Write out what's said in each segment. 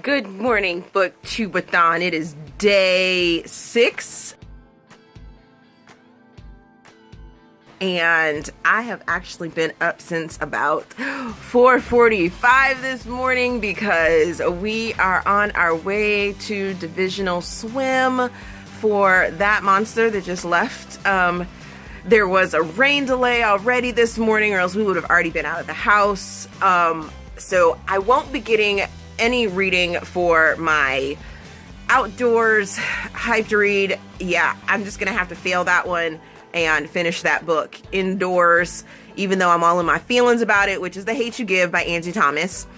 Good morning, Booktubeathon. It is day 6. And I have actually been up since about 4:45 this morning because we are on our way to divisional swim for that monster that just left. There was a rain delay already this morning, or else we would have already been out of the house. So I won't be getting any reading for my outdoors hype to read. Yeah, I'm just gonna have to fail that one and finish that book indoors, even though I'm all in my feelings about it, which is The Hate You Give by Angie Thomas.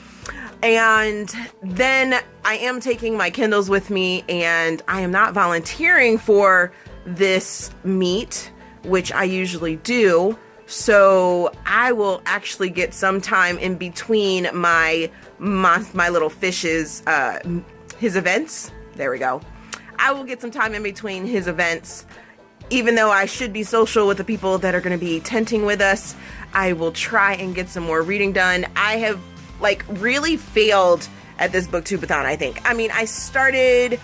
And then I am taking my Kindles with me, and I am not volunteering for this meet, which I usually do. So I will actually get some time in between my little fish's, his events. There we go. I will get some time in between his events. Even though I should be social with the people that are going to be tenting with us, I will try and get some more reading done. I have really failed at this Booktubeathon, I think. I mean, I started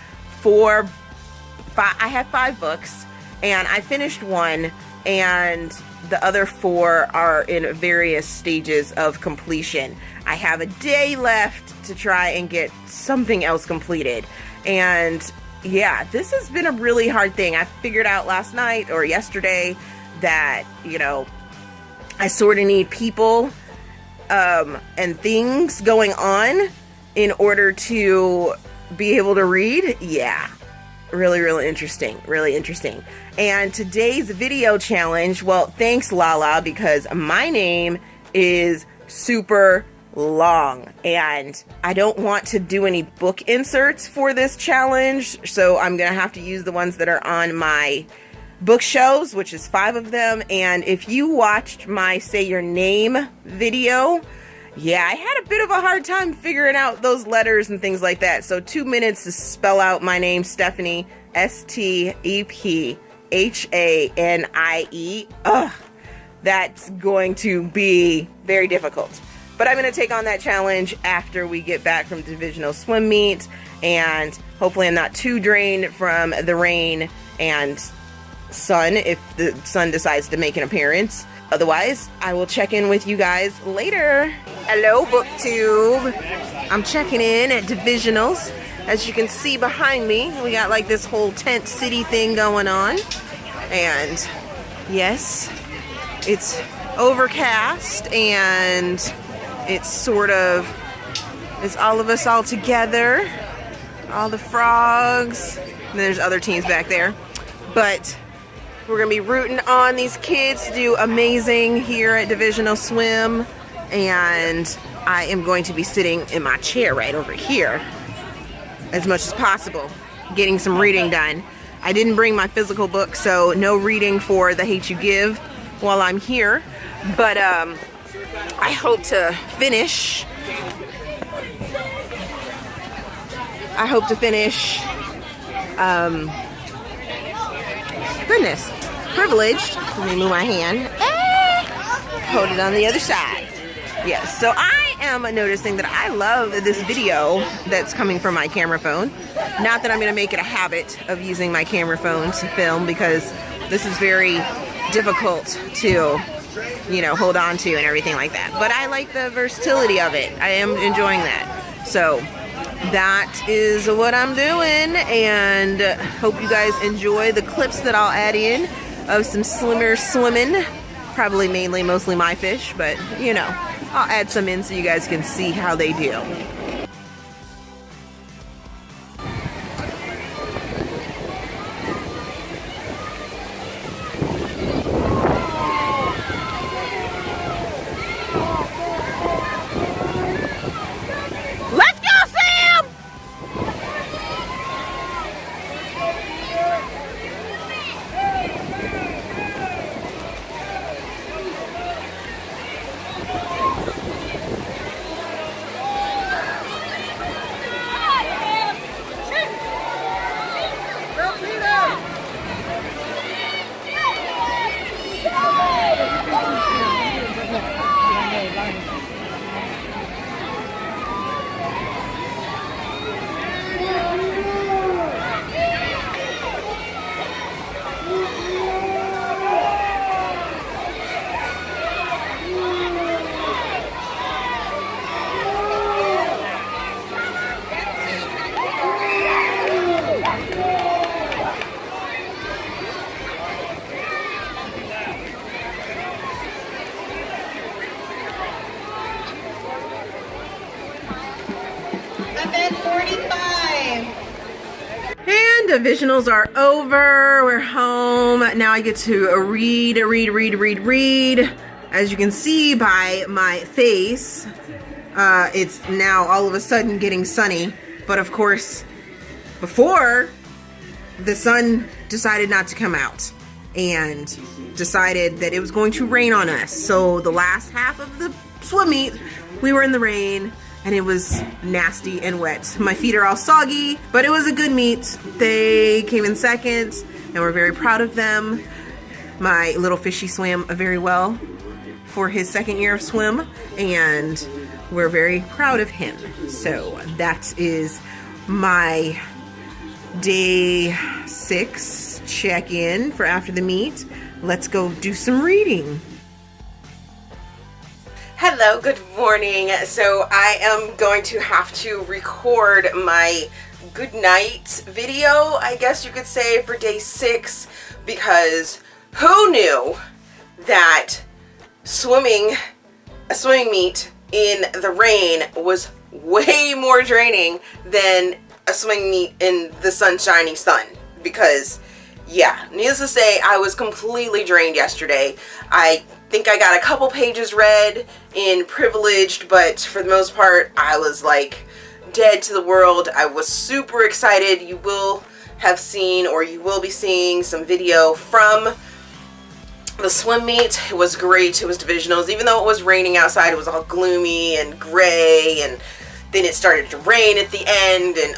I had 5 books and I finished 1, and the other 4 are in various stages of completion. I have a day left to try and get something else completed. And yeah, this has been a really hard thing. I figured out last night or yesterday that, I sort of need people and things going on in order to be able to read. Yeah. Really interesting. Really interesting. And today's video challenge, well, thanks Lala, because my name is super long and I don't want to do any book inserts for this challenge, so I'm gonna have to use the ones that are on my bookshelves, which is 5 of them. And if you watched my Say Your Name video, yeah, I had a bit of a hard time figuring out those letters and things like that. So 2 minutes to spell out my name, Stephanie, Stephanie. Ugh, that's going to be very difficult. But I'm going to take on that challenge after we get back from divisional swim meet, and hopefully I'm not too drained from the rain and sun if the sun decides to make an appearance. Otherwise, I will check in with you guys later. Hello, Booktube. I'm checking in at divisionals. As you can see behind me, we got this whole tent city thing going on. And yes, it's overcast and it's all of us all together. All the frogs. And there's other teams back there. But we're going to be rooting on these kids to do amazing here at Divisional Swim. And I am going to be sitting in my chair right over here as much as possible, getting some reading done. I didn't bring my physical book, so no reading for The Hate You Give while I'm here. But I hope to finish. Goodness, privileged. Let me move my hand. Hold it on the other side. Yes, so I am noticing that I love this video that's coming from my camera phone. Not that I'm going to make it a habit of using my camera phone to film, because this is very difficult to, hold on to and everything like that. But I like the versatility of it. I am enjoying that. So that is what I'm doing, and hope you guys enjoy the clips that I'll add in of some swimmers swimming. Probably mostly my fish, but I'll add some in so you guys can see how they do. morning. Divisionals are over. We're home. Now I get to read. As you can see by my face, it's now all of a sudden getting sunny. But of course, before, the sun decided not to come out and decided that it was going to rain on us. So the last half of the swim meet, we were in the rain and it was nasty and wet. My feet are all soggy, but it was a good meet. They came in second and we're very proud of them. My little fishy swam very well for his second year of swim and we're very proud of him. So that is my day 6 check-in for after the meet. Let's go do some reading. Hello, good morning. So I am going to have to record my good night video, I guess you could say, for day 6, because who knew that a swimming meet in the rain was way more draining than a swimming meet in the sunshiny sun? Because yeah, needless to say, I was completely drained yesterday. I think I got a couple pages read in Privileged, but for the most part, I was like dead to the world. I was super excited. You will have seen, or you will be seeing, some video from the swim meet. It was great. It was divisionals. Even though it was raining outside, it was all gloomy and gray, and then it started to rain at the end, and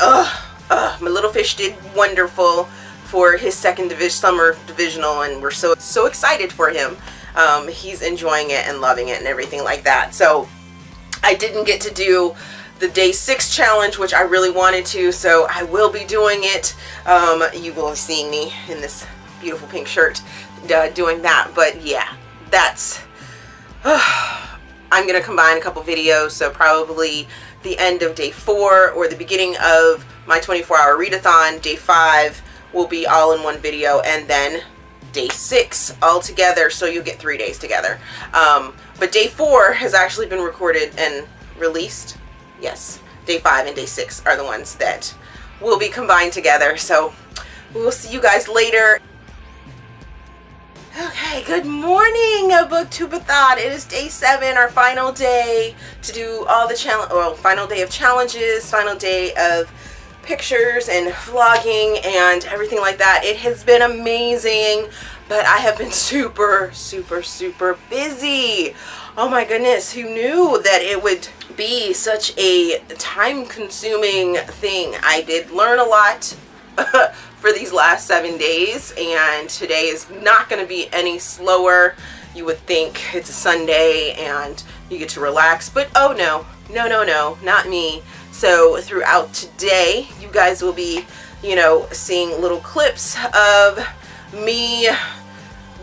my little fish did wonderful for his second summer divisional, and we're so excited for him. He's enjoying it and loving it and everything like that. So I didn't get to do the day 6 challenge, which I really wanted to, so I will be doing it. You will be seeing me in this beautiful pink shirt doing that. But yeah, that's I'm gonna combine a couple videos, so probably the end of day 4 or the beginning of my 24-hour readathon, day 5, will be all in one video, and then day 6 all together, so you'll get 3 days together. But day 4 has actually been recorded and released. Yes, day 5 and day 6 are the ones that will be combined together, so we'll see you guys later. Okay, good morning, Booktubeathon. It is day 7, our final day to do all the final day of challenges, final day of pictures and vlogging and everything like that. It has been amazing, but I have been super busy. Oh my goodness, who knew that it would be such a time-consuming thing? I did learn a lot for these last 7 days, and today is not going to be any slower. You would think it's a Sunday and you get to relax, but oh no, not me. So throughout today, you guys will be, seeing little clips of me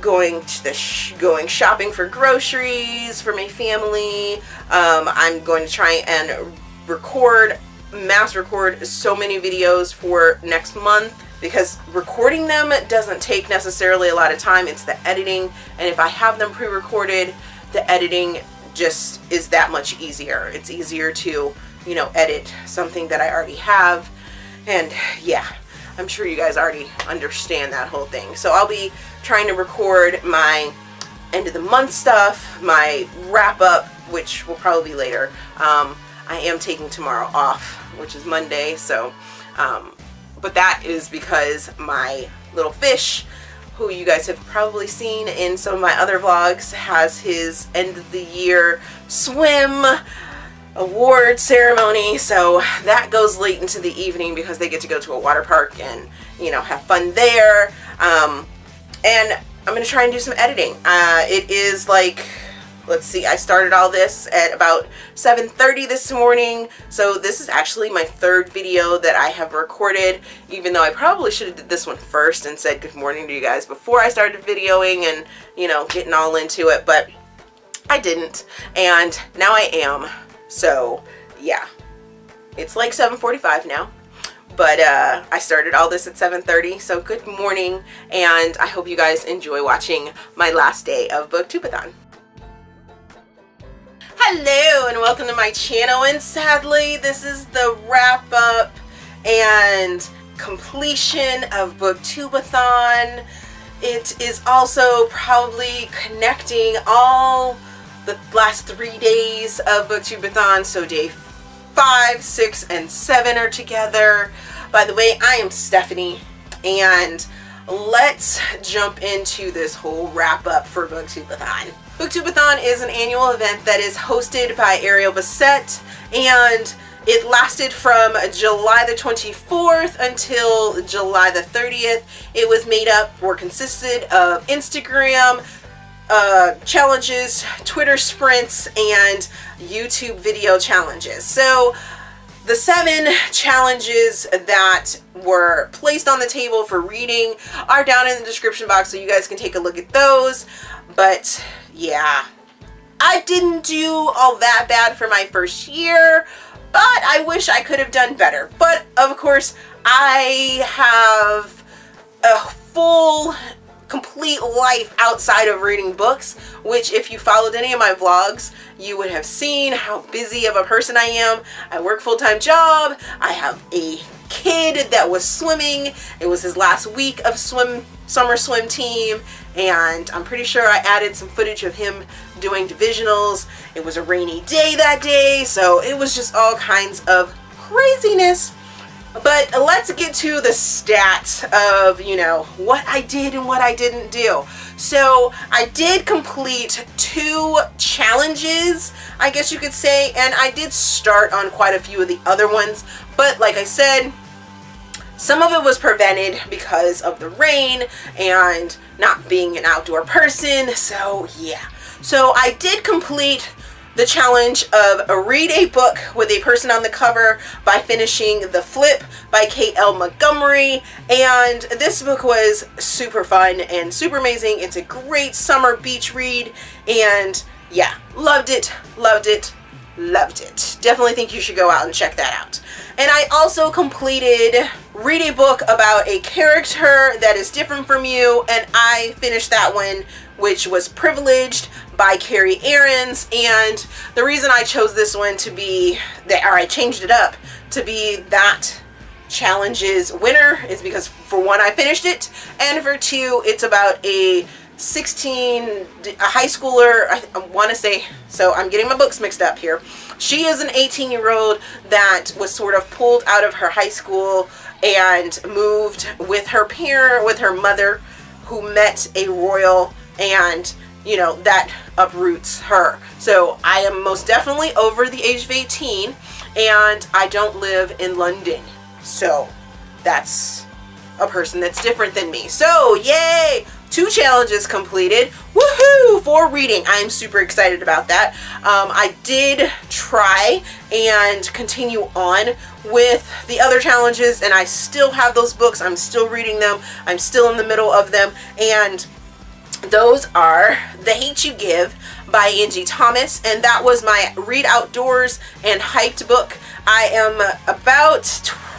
going shopping for groceries for my family. I'm going to try and mass record so many videos for next month, because recording them doesn't take necessarily a lot of time. It's the editing, and if I have them pre-recorded, the editing just is that much easier. It's easier to edit something that I already have, and yeah, I'm sure you guys already understand that whole thing. So I'll be trying to record my end of the month stuff, my wrap up, which will probably be later. I am taking tomorrow off, which is Monday, so but that is because my little fish, who you guys have probably seen in some of my other vlogs, has his end of the year swim award ceremony, so that goes late into the evening because they get to go to a water park and have fun there. And I'm gonna try and do some editing. It is like, let's see, I started all this at about 7:30 this morning, so this is actually my 3rd video that I have recorded, even though I probably should have did this one first and said good morning to you guys before I started videoing and getting all into it, but I didn't, and now I am. So yeah, it's like 7:45 now, but I started all this at 7:30, so good morning, and I hope you guys enjoy watching my last day of Booktubeathon. Hello and welcome to my channel, and sadly this is the wrap up, and completion of Booktubeathon. It is also probably connecting all the last 3 days of Booktubeathon, so day 5, 6, and 7 are together. By the way, I am Stephanie, and let's jump into this whole wrap up for Booktubeathon. Booktubeathon is an annual event that is hosted by Ariel Bassett, and it lasted from July the 24th until July the 30th. It was made up or consisted of Instagram challenges, Twitter sprints, and YouTube video challenges. So the 7 challenges that were placed on the table for reading are down in the description box, so you guys can take a look at those. But yeah, I didn't do all that bad for my first year, but I wish I could have done better. But of course, I have a full, complete life outside of reading books, which if you followed any of my vlogs, you would have seen how busy of a person I am. I work full-time job. I have a kid that was swimming. It was his last week of summer swim team, and I'm pretty sure I added some footage of him doing divisionals. It was a rainy day that day, so it was just all kinds of craziness. But let's get to the stats of, what I did and what I didn't do. So I did complete 2 challenges, I guess you could say, and I did start on quite a few of the other ones. But like I said, some of it was prevented because of the rain and not being an outdoor person. So yeah. So I did complete the challenge of read a book with a person on the cover by finishing The Flip by Kate L. Montgomery, and this book was super fun and super amazing. It's a great summer beach read, and yeah, loved it, loved it, loved it. Definitely think you should go out and check that out. And I also completed read a book about a character that is different from you, and I finished that one, which was Privileged by Carrie Aarons. And the reason I chose this one to be I changed it up to be that challenge's winner is because, for one, I finished it, and for 2, it's about a high schooler, I want to say, so I'm getting my books mixed up here. She is an 18-year-old that was sort of pulled out of her high school and moved with her mother, who met a royal, and that uproots her. So I am most definitely over the age of 18, and I don't live in London. So that's a person that's different than me. So yay! 2 challenges completed. Woohoo! For reading. I'm super excited about that. I did try and continue on with the other challenges, and I still have those books. I'm still reading them. I'm still in the middle of them, and those are The Hate You Give by Angie Thomas, and that was my read outdoors and hiked book. I am about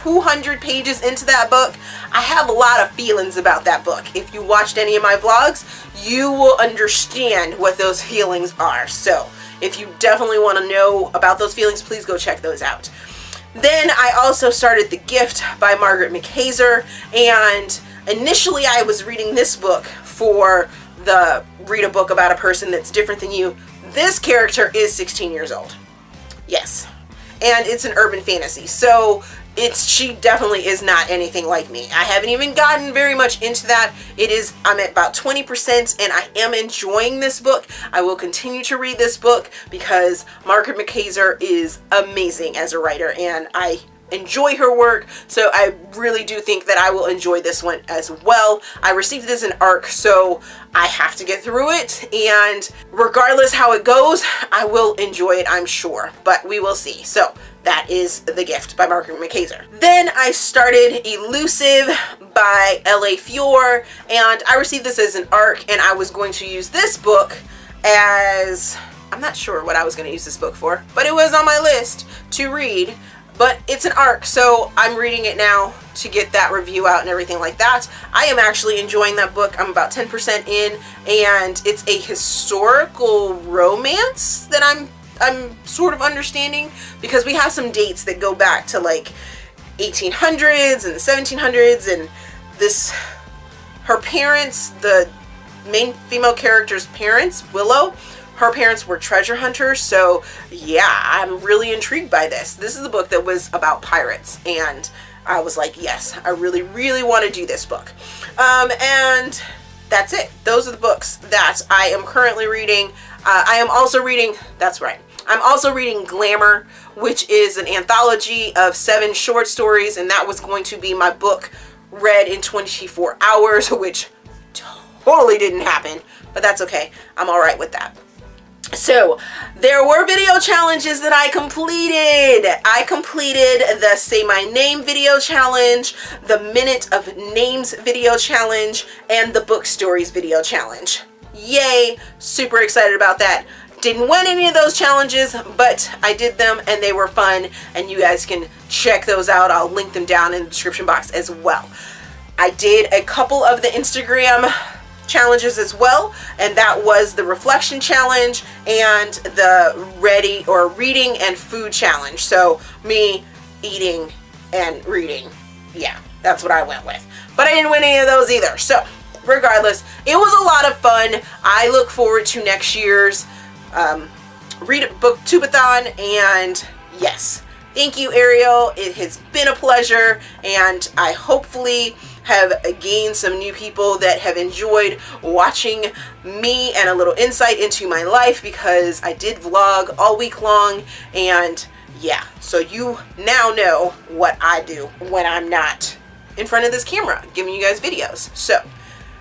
200 pages into that book. I have a lot of feelings about that book. If you watched any of my vlogs, you will understand what those feelings are. So if you definitely want to know about those feelings, please go check those out. Then I also started The Gift by Margaret McKaiser, and initially I was reading this book for the read a book about a person that's different than you. This character is 16 years old. Yes. And it's an urban fantasy. So she definitely is not anything like me. I haven't even gotten very much into that. I'm at about 20%, and I am enjoying this book. I will continue to read this book because Margaret McKaiser is amazing as a writer, and I enjoy her work, so I really do think that I will enjoy this one as well. I received this in ARC, so I have to get through it, and regardless how it goes, I will enjoy it, I'm sure, but we will see. So that is The Gift by Margaret McKaiser. Then I started Elusive by L.A. Fior, and I received this as an ARC, and I was going to use this book as, I'm not sure what I was going to use this book for, but it was on my list to read. But it's an ARC, so I'm reading it now to get that review out and everything like that. I am actually enjoying that book. I'm about 10% in, and it's a historical romance that I'm sort of understanding, because we have some dates that go back to like 1800s and the 1700s, and her parents, the main female character's parents, Willow, her parents were treasure hunters. So yeah, I'm really intrigued by this. This is a book that was about pirates, and I was like, yes, I really, really want to do this book. And that's it. Those are the books that I am currently reading. I am also reading, that's right, I'm also reading Glamour, which is an anthology of 7 short stories, and that was going to be my book read in 24 hours, which totally didn't happen, but that's okay. I'm all right with that. So there were video challenges that I completed. I completed the Say My Name video challenge, the Minute of Names video challenge, and the Book Stories video challenge. Yay, super excited about that. Didn't win any of those challenges, but I did them and they were fun, and you guys can check those out. I'll link them down in the description box as well. I did a couple of the Instagram challenges as well, and that was the reflection challenge and the reading and food challenge. So me eating and reading, yeah, that's what I went with. But I didn't win any of those either. So regardless, it was a lot of fun. I look forward to next year's Booktubeathon, and yes, thank you, Ariel. It has been a pleasure, and I hopefully have gained some new people that have enjoyed watching me and a little insight into my life, because I did vlog all week long, and yeah, so you now know what I do when I'm not in front of this camera giving you guys videos. So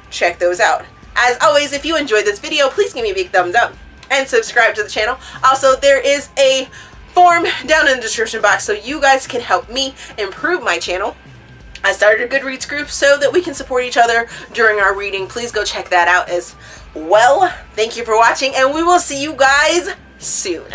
check those out. As always, if you enjoyed this video, please give me a big thumbs up and subscribe to the channel. Also, there is a form down in the description box so you guys can help me improve my channel. I started a Goodreads group so that we can support each other during our reading. Please go check that out as well. Thank you for watching, and we will see you guys soon.